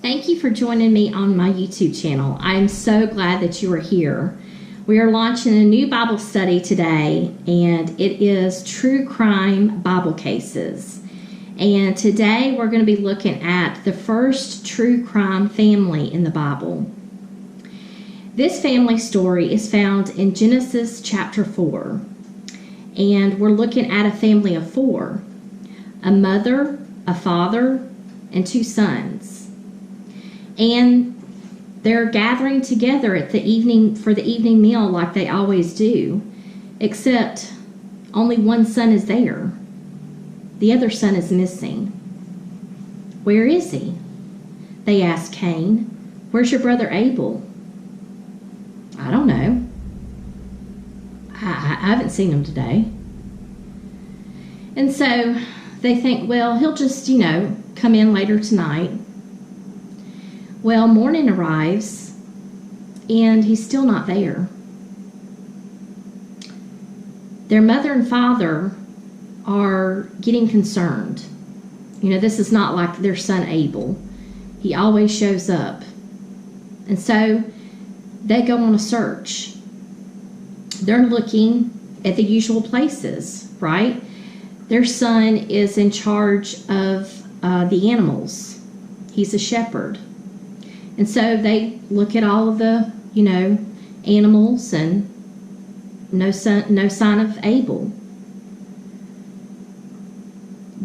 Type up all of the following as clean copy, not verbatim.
Thank you for joining me on my YouTube channel. I am so glad that you are here. We are launching a new Bible study today, and it is True Crime Bible Cases. And today we're going to be looking at the first true crime family in the Bible. This family story is found in Genesis chapter 4. And we're looking at a family of 4. A mother, a father, and 2 sons. And they're gathering together at the evening meal like they always do, except only one son is there. The other son is missing. Where is he? They ask Cain. Where's your brother Abel? I don't know. I haven't seen him today. And so they think, well, he'll just, come in later tonight. Well, morning arrives, and he's still not there. Their mother and father are getting concerned. This is not like their son Abel. He always shows up. And so they go on a search. They're looking at the usual places, right? Their son is in charge of the animals. He's a shepherd. And so they look at all of the, animals, and no sign of Abel.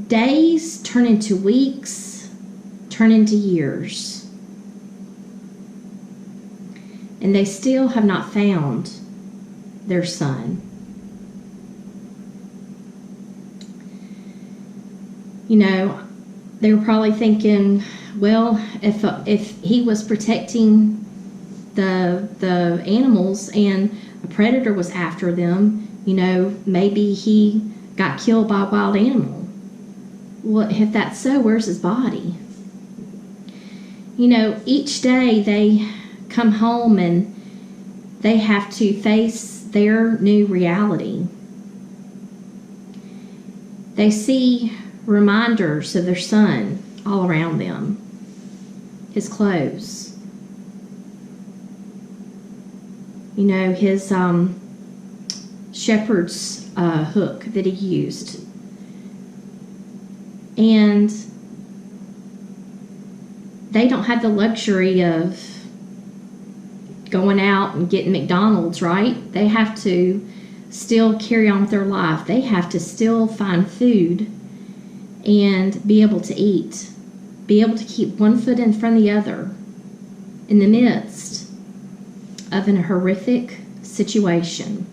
Days turn into weeks, turn into years. And they still have not found their son. They were probably thinking, well, if he was protecting the animals and a predator was after them, maybe he got killed by a wild animal. Well, if that's so, where's his body? Each day they come home and they have to face their new reality. They see reminders of their son all around them. His clothes. His shepherd's hook that he used. And they don't have the luxury of going out and getting McDonald's, right? They have to still carry on with their life. They have to still find food and be able to eat, be able to keep one foot in front of the other in the midst of a horrific situation.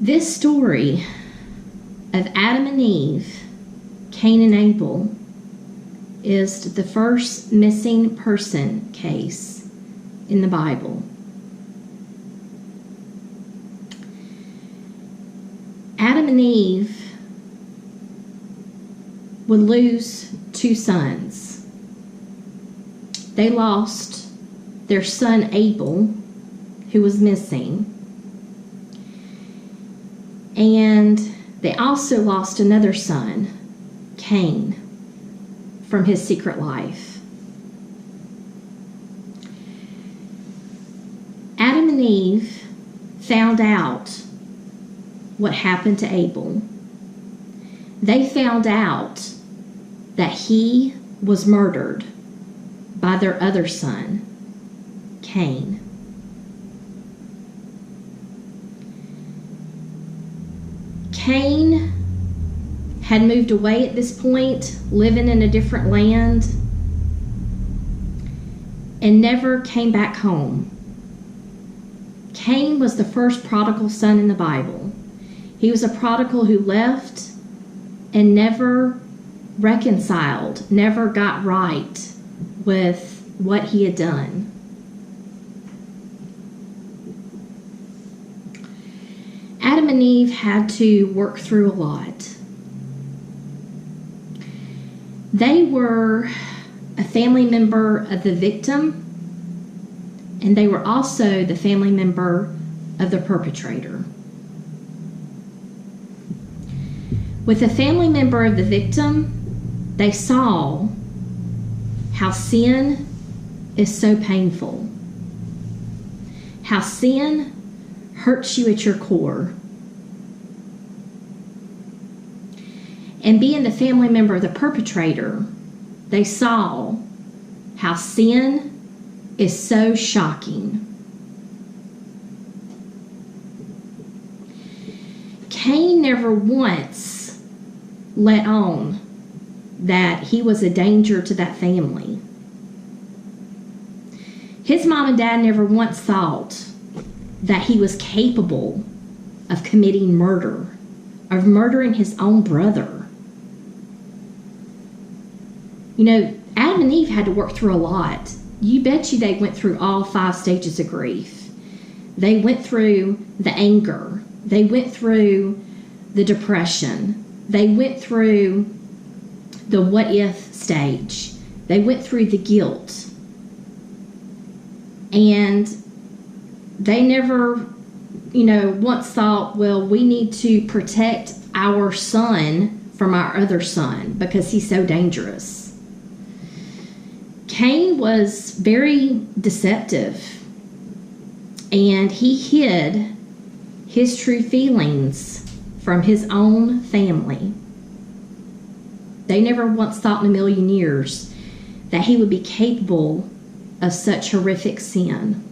This story of Adam and Eve, Cain and Abel, is the first missing person case in the Bible. Adam and Eve would lose 2 sons. They lost their son Abel, who was missing, and they also lost another son, Cain, from his secret life. Adam and Eve found out what happened to Abel. They found out that he was murdered by their other son, Cain. Cain had moved away at this point, living in a different land, and never came back home. Cain was the first prodigal son in the Bible. He was a prodigal who left and never reconciled, never got right with what he had done. Adam and Eve had to work through a lot. They were a family member of the victim, and they were also the family member of the perpetrator. With a family member of the victim, they saw how sin is so painful, how sin hurts you at your core. And being the family member of the perpetrator, they saw how sin is so shocking. Cain never once let on that he was a danger to that family. His mom and dad never once thought that he was capable of committing murder, of murdering his own brother. You know, Adam and Eve had to work through a lot. You bet you they went through all 5 stages of grief. They went through the anger. They went through the depression. They went through the what if stage. They went through the guilt. And they never, once thought, well, we need to protect our son from our other son because he's so dangerous. Cain was very deceptive, and he hid his true feelings from his own family. They never once thought in a million years that he would be capable of such horrific sin.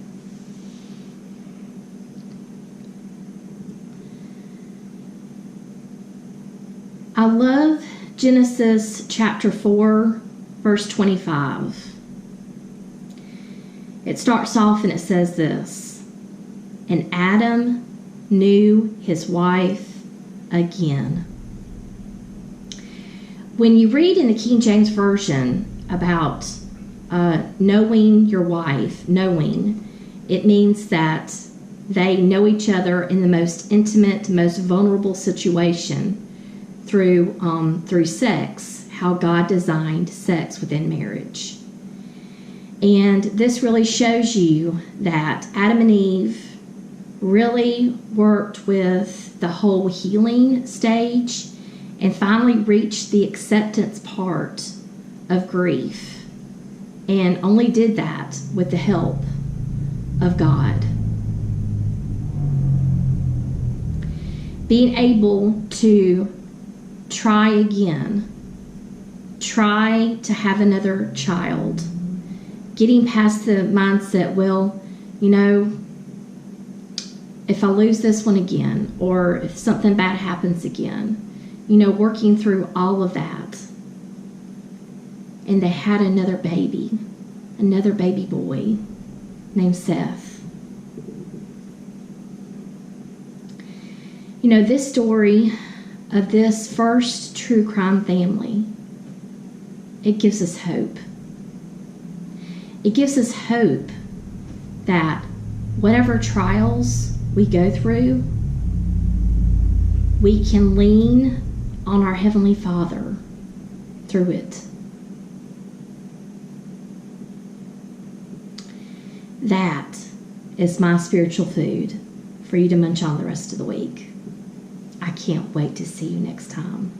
I love Genesis chapter 4, verse 25. It starts off and it says this: "And Adam knew his wife again." When you read in the King James Version about knowing your wife, it means that they know each other in the most intimate, most vulnerable situation through sex, how God designed sex within marriage. And this really shows you that Adam and Eve really worked with the whole healing stage and finally reached the acceptance part of grief, and only did that with the help of God. Being able to try again, try to have another child, getting past the mindset, well, if I lose this one again, or if something bad happens again, working through all of that. And they had another baby boy named Seth. This story of this first true crime family, it gives us hope. It gives us hope that whatever trials we go through, we can lean on our Heavenly Father through it. That is my spiritual food for you to munch on the rest of the week. I can't wait to see you next time.